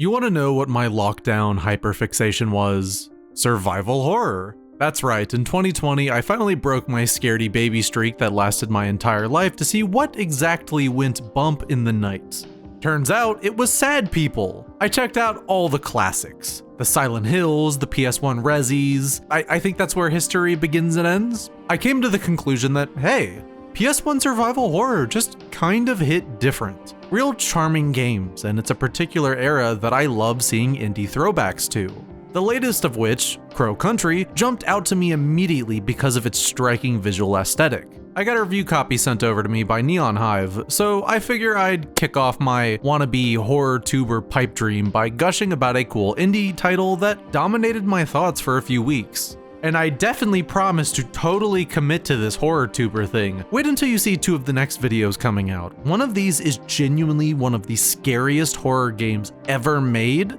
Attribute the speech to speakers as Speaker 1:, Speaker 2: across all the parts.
Speaker 1: You want to know what my lockdown hyperfixation was? Survival horror. That's right, in 2020, I finally broke my scaredy baby streak that lasted my entire life to see what exactly went bump in the night. Turns out, it was sad people. I checked out all the classics. The Silent Hills, the PS1 Resis. I think that's where history begins and ends. I came to the conclusion that, hey, PS1 survival horror just kind of hit different. Real charming games, and it's a particular era that I love seeing indie throwbacks to. The latest of which, Crow Country, jumped out to me immediately because of its striking visual aesthetic. I got a review copy sent over to me by Neonhive, so I figure I'd kick off my wannabe horror tuber pipe dream by gushing about a cool indie title that dominated my thoughts for a few weeks. And I definitely promise to totally commit to this horror tuber thing. Wait until you see 2 of the next videos coming out. One of these is genuinely one of the scariest horror games ever made,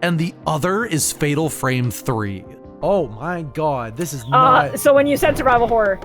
Speaker 1: and the other is Fatal Frame 3.
Speaker 2: Oh my god, this is not...
Speaker 3: So when you said survival horror...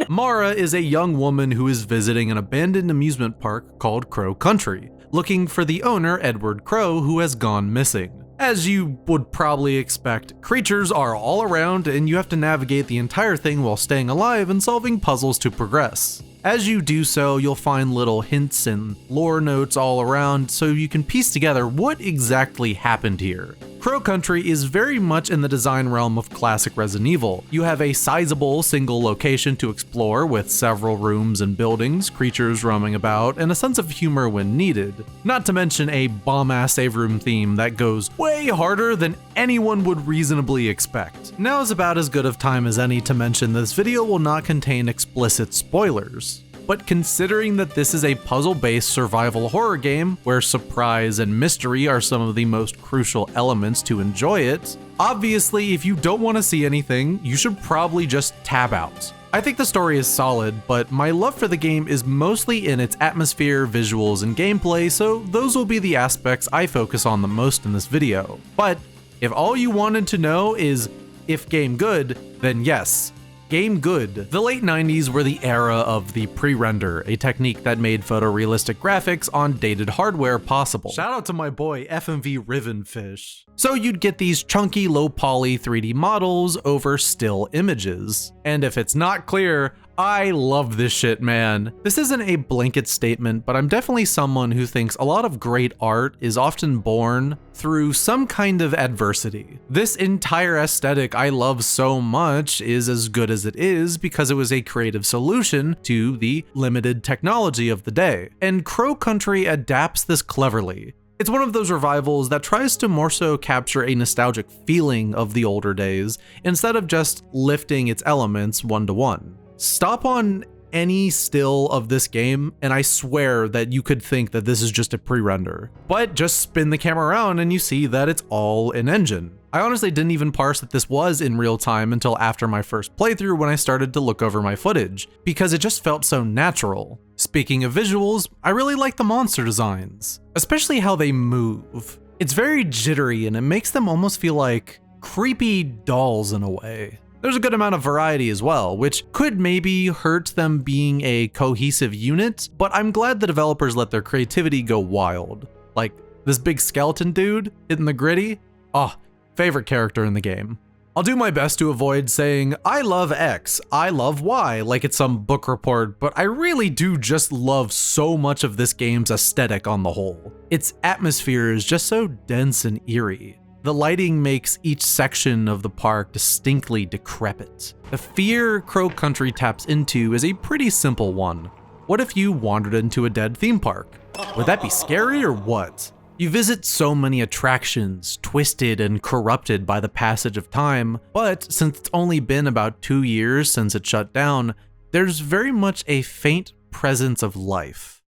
Speaker 1: Mara is a young woman who is visiting an abandoned amusement park called Crow Country, looking for the owner, Edward Crow, who has gone missing. As you would probably expect, creatures are all around and you have to navigate the entire thing while staying alive and solving puzzles to progress. As you do so, you'll find little hints and lore notes all around so you can piece together what exactly happened here. Crow Country is very much in the design realm of classic Resident Evil. You have a sizable single location to explore with several rooms and buildings, creatures roaming about, and a sense of humor when needed. Not to mention a bomb-ass save room theme that goes way harder than anyone would reasonably expect. Now is about as good of time as any to mention this video will not contain explicit spoilers. But considering that this is a puzzle-based survival horror game, where surprise and mystery are some of the most crucial elements to enjoy it, obviously if you don't want to see anything, you should probably just tab out. I think the story is solid, but my love for the game is mostly in its atmosphere, visuals, and gameplay, so those will be the aspects I focus on the most in this video. But if all you wanted to know is if game good, then yes. Game good. The late 90s were the era of the pre-render, a technique that made photorealistic graphics on dated hardware possible. Shout out to my boy FMV Rivenfish. So you'd get these chunky low poly 3D models over still images. And if it's not clear, I love this shit, man. This isn't a blanket statement, but I'm definitely someone who thinks a lot of great art is often born through some kind of adversity. This entire aesthetic I love so much is as good as it is because it was a creative solution to the limited technology of the day. And Crow Country adapts this cleverly. It's one of those revivals that tries to more so capture a nostalgic feeling of the older days instead of just lifting its elements one-to-one. Stop on any still of this game, and I swear that you could think that this is just a pre-render. But just spin the camera around and you see that it's all in engine. I honestly didn't even parse that this was in real time until after my first playthrough when I started to look over my footage, because it just felt so natural. Speaking of visuals, I really like the monster designs, especially how they move. It's very jittery and it makes them almost feel like creepy dolls in a way. There's a good amount of variety as well, which could maybe hurt them being a cohesive unit, but I'm glad the developers let their creativity go wild. Like this big skeleton dude hitting the gritty. Oh, favorite character in the game. I'll do my best to avoid saying, I love X, I love Y, like it's some book report, but I really do just love so much of this game's aesthetic on the whole. Its atmosphere is just so dense and eerie. The lighting makes each section of the park distinctly decrepit. The fear Crow Country taps into is a pretty simple one. What if you wandered into a dead theme park? Would that be scary or what? You visit so many attractions, twisted and corrupted by the passage of time, but since it's only been about 2 years since it shut down, there's very much a faint presence of life.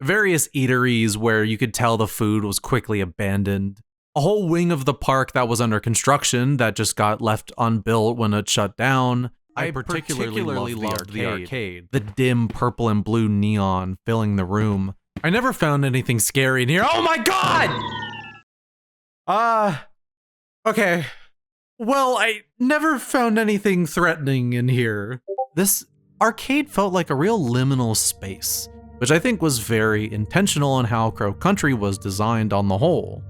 Speaker 1: Various eateries where you could tell the food was quickly abandoned. A whole wing of the park that was under construction that just got left unbuilt when it shut down. I particularly loved the arcade. The dim purple and blue neon filling the room. I never found anything scary in here. Oh my god! Okay. Well, I never found anything threatening in here. This arcade felt like a real liminal space. which I think was very intentional in how Crow Country was designed on the whole.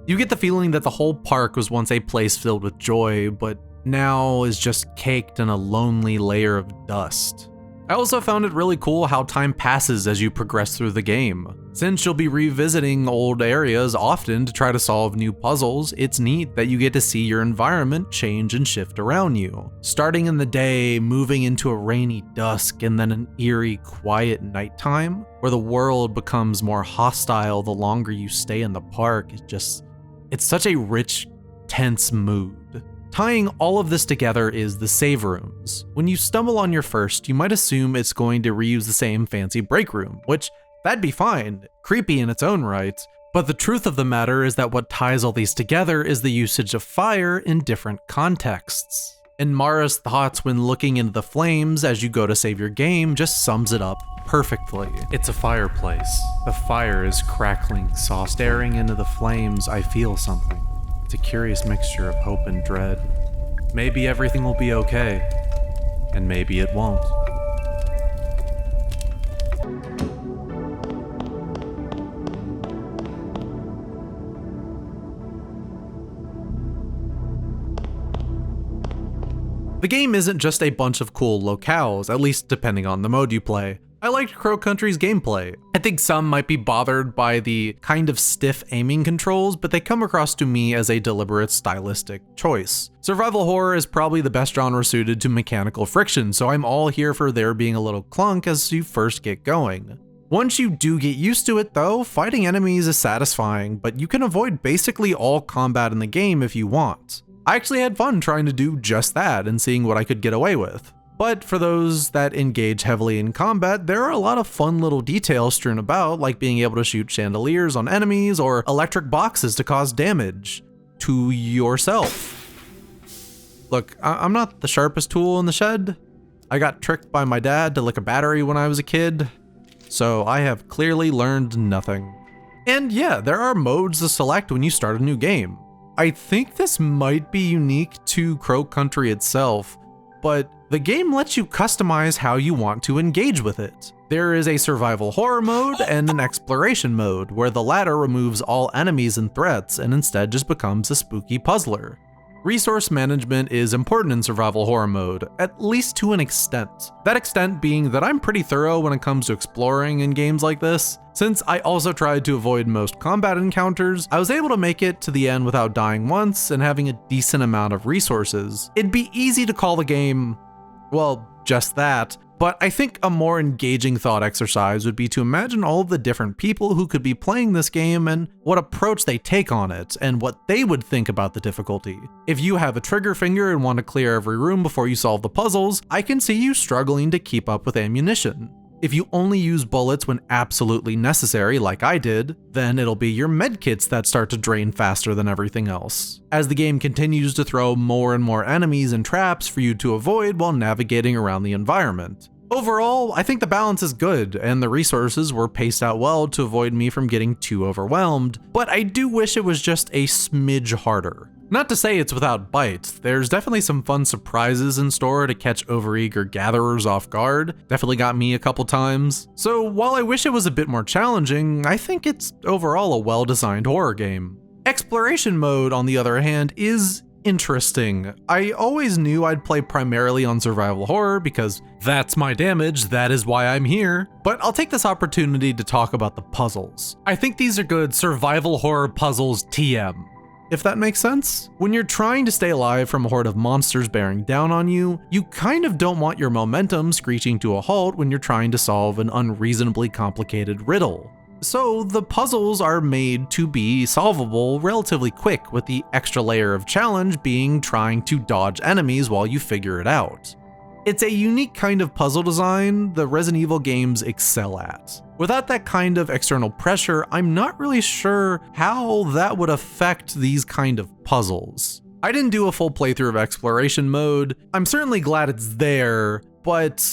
Speaker 1: You get the feeling that the whole park was once a place filled with joy, but now is just caked in a lonely layer of dust. I also found it really cool how time passes as you progress through the game. Since you'll be revisiting old areas often to try to solve new puzzles, it's neat that you get to see your environment change and shift around you. Starting in the day, moving into a rainy dusk, and then an eerie, quiet nighttime, where the world becomes more hostile the longer you stay in the park. It's such a rich, tense mood. Tying all of this together is the save rooms. When you stumble on your first, you might assume it's going to reuse the same fancy break room, which that'd be fine, creepy in its own right. But the truth of the matter is that what ties all these together is the usage of fire in different contexts. And Mara's thoughts when looking into the flames as you go to save your game just sums it up perfectly. It's a fireplace. The fire is crackling soft. Staring into the flames, I feel something. It's a curious mixture of hope and dread. Maybe everything will be okay, and maybe it won't. The game isn't just a bunch of cool locales, at least depending on the mode you play. I liked Crow Country's gameplay. I think some might be bothered by the kind of stiff aiming controls, but they come across to me as a deliberate stylistic choice. Survival horror is probably the best genre suited to mechanical friction, so I'm all here for there being a little clunk as you first get going. Once you do get used to it though, fighting enemies is satisfying, but you can avoid basically all combat in the game if you want. I actually had fun trying to do just that and seeing what I could get away with. But for those that engage heavily in combat, there are a lot of fun little details strewn about, like being able to shoot chandeliers on enemies or electric boxes to cause damage to yourself. Look, I'm not the sharpest tool in the shed. I got tricked by my dad to lick a battery when I was a kid, so I have clearly learned nothing. And yeah, there are modes to select when you start a new game. I think this might be unique to Crow Country itself, but the game lets you customize how you want to engage with it. There is a survival horror mode and an exploration mode, where the latter removes all enemies and threats and instead just becomes a spooky puzzler. Resource management is important in survival horror mode, at least to an extent. That extent being that I'm pretty thorough when it comes to exploring in games like this. Since I also tried to avoid most combat encounters, I was able to make it to the end without dying once and having a decent amount of resources. It'd be easy to call the game, well, just that, but I think a more engaging thought exercise would be to imagine all of the different people who could be playing this game and what approach they take on it and what they would think about the difficulty. If you have a trigger finger and want to clear every room before you solve the puzzles, I can see you struggling to keep up with ammunition. If you only use bullets when absolutely necessary, like I did, then it'll be your medkits that start to drain faster than everything else, as the game continues to throw more and more enemies and traps for you to avoid while navigating around the environment. Overall, I think the balance is good, and the resources were paced out well to avoid me from getting too overwhelmed, but I do wish it was just a smidge harder. Not to say it's without bites, there's definitely some fun surprises in store to catch overeager gatherers off guard. Definitely got me a couple times. So while I wish it was a bit more challenging, I think it's overall a well-designed horror game. Exploration mode, on the other hand, is interesting. I always knew I'd play primarily on survival horror because that's my damage, that is why I'm here. But I'll take this opportunity to talk about the puzzles. I think these are good survival horror puzzles TM. If that makes sense. When you're trying to stay alive from a horde of monsters bearing down on you, you kind of don't want your momentum screeching to a halt when you're trying to solve an unreasonably complicated riddle. So the puzzles are made to be solvable relatively quick, with the extra layer of challenge being trying to dodge enemies while you figure it out. It's a unique kind of puzzle design the Resident Evil games excel at. Without that kind of external pressure, I'm not really sure how that would affect these kind of puzzles. I didn't do a full playthrough of exploration mode. I'm certainly glad it's there, but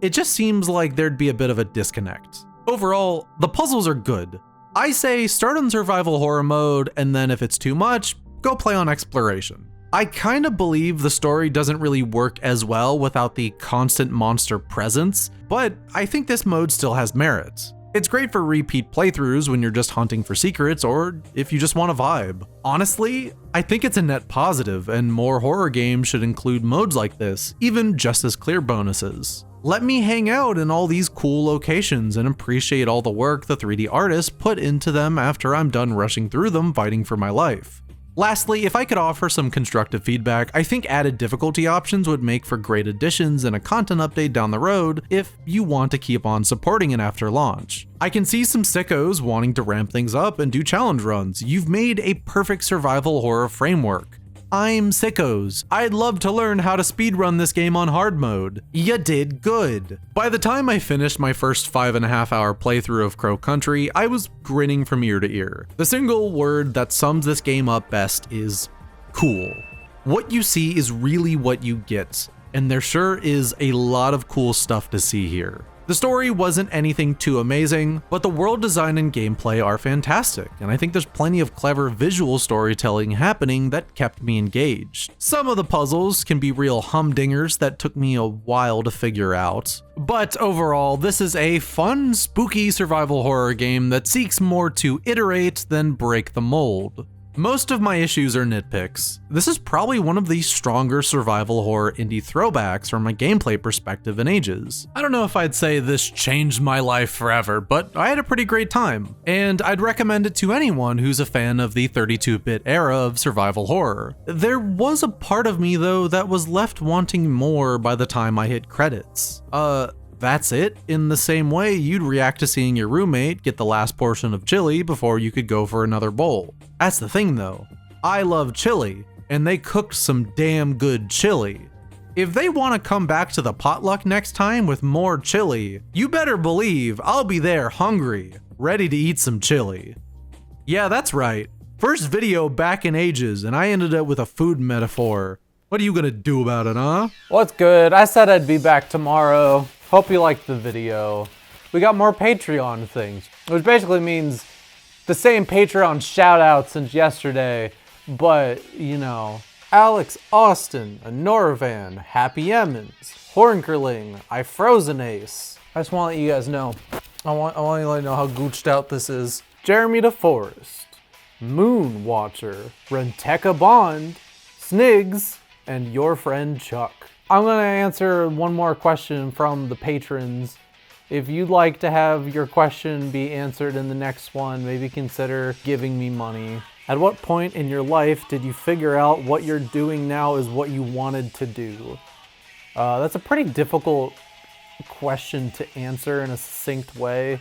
Speaker 1: it just seems like there'd be a bit of a disconnect. Overall, the puzzles are good. I say start on survival horror mode, and then if it's too much, go play on exploration. I kind of believe the story doesn't really work as well without the constant monster presence, but I think this mode still has merit. It's great for repeat playthroughs when you're just hunting for secrets or if you just want a vibe. Honestly, I think it's a net positive, and more horror games should include modes like this, even just as clear bonuses. Let me hang out in all these cool locations and appreciate all the work the 3D artists put into them after I'm done rushing through them fighting for my life. Lastly, if I could offer some constructive feedback, I think added difficulty options would make for great additions and a content update down the road if you want to keep on supporting it after launch. I can see some sickos wanting to ramp things up and do challenge runs. You've made a perfect survival horror framework. I'm sickos. I'd love to learn how to speedrun this game on hard mode. You did good. By the time I finished my first 5.5 hour playthrough of Crow Country, I was grinning from ear to ear. The single word that sums this game up best is cool. What you see is really what you get, and there sure is a lot of cool stuff to see here. The story wasn't anything too amazing, but the world design and gameplay are fantastic, and I think there's plenty of clever visual storytelling happening that kept me engaged. Some of the puzzles can be real humdingers that took me a while to figure out, but overall, this is a fun, spooky survival horror game that seeks more to iterate than break the mold. Most of my issues are nitpicks. This is probably one of the stronger survival horror indie throwbacks from a gameplay perspective in ages. I don't know if I'd say this changed my life forever, but I had a pretty great time, and I'd recommend it to anyone who's a fan of the 32-bit era of survival horror. There was a part of me though that was left wanting more by the time I hit credits. That's it? In the same way you'd react to seeing your roommate get the last portion of chili before you could go for another bowl. That's the thing though. I love chili, and they cooked some damn good chili. If they want to come back to the potluck next time with more chili, you better believe I'll be there hungry, ready to eat some chili. Yeah, that's right. First video back in ages, and I ended up with a food metaphor. What are you gonna do about it, huh?
Speaker 3: What's good? I said I'd be back tomorrow. Hope you liked the video. We got more Patreon things, which basically means the same Patreon shout out since yesterday, but you know, Alex Austin, Norvan, Happy Emmons, Hornkerling, I Frozen Ace. I just want to let you guys know. I want to let you know how gooched out this is. Jeremy DeForest, Moon Watcher, Renteka Bond, Snigs, and your friend Chuck. I'm gonna answer one more question from the patrons. If you'd like to have your question be answered in the next one, maybe consider giving me money. At what point in your life did you figure out what you're doing now is what you wanted to do? That's a pretty difficult question to answer in a succinct way.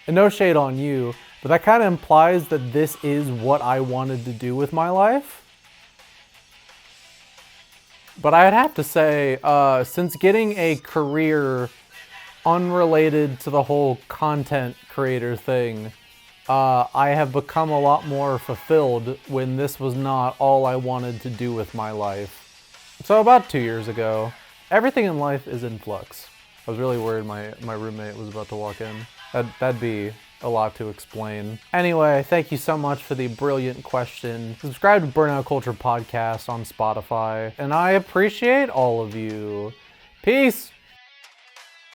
Speaker 3: And no shade on you, but that kind of implies that this is what I wanted to do with my life. But I'd have to say, since getting a career unrelated to the whole content creator thing, I have become a lot more fulfilled when this was not all I wanted to do with my life. So about 2 years ago, everything in life is in flux. I was really worried my roommate was about to walk in. That'd be a lot to explain. Anyway, thank you so much for the brilliant question. Subscribe to Burnout Culture Podcast on Spotify, and I appreciate all of you. Peace!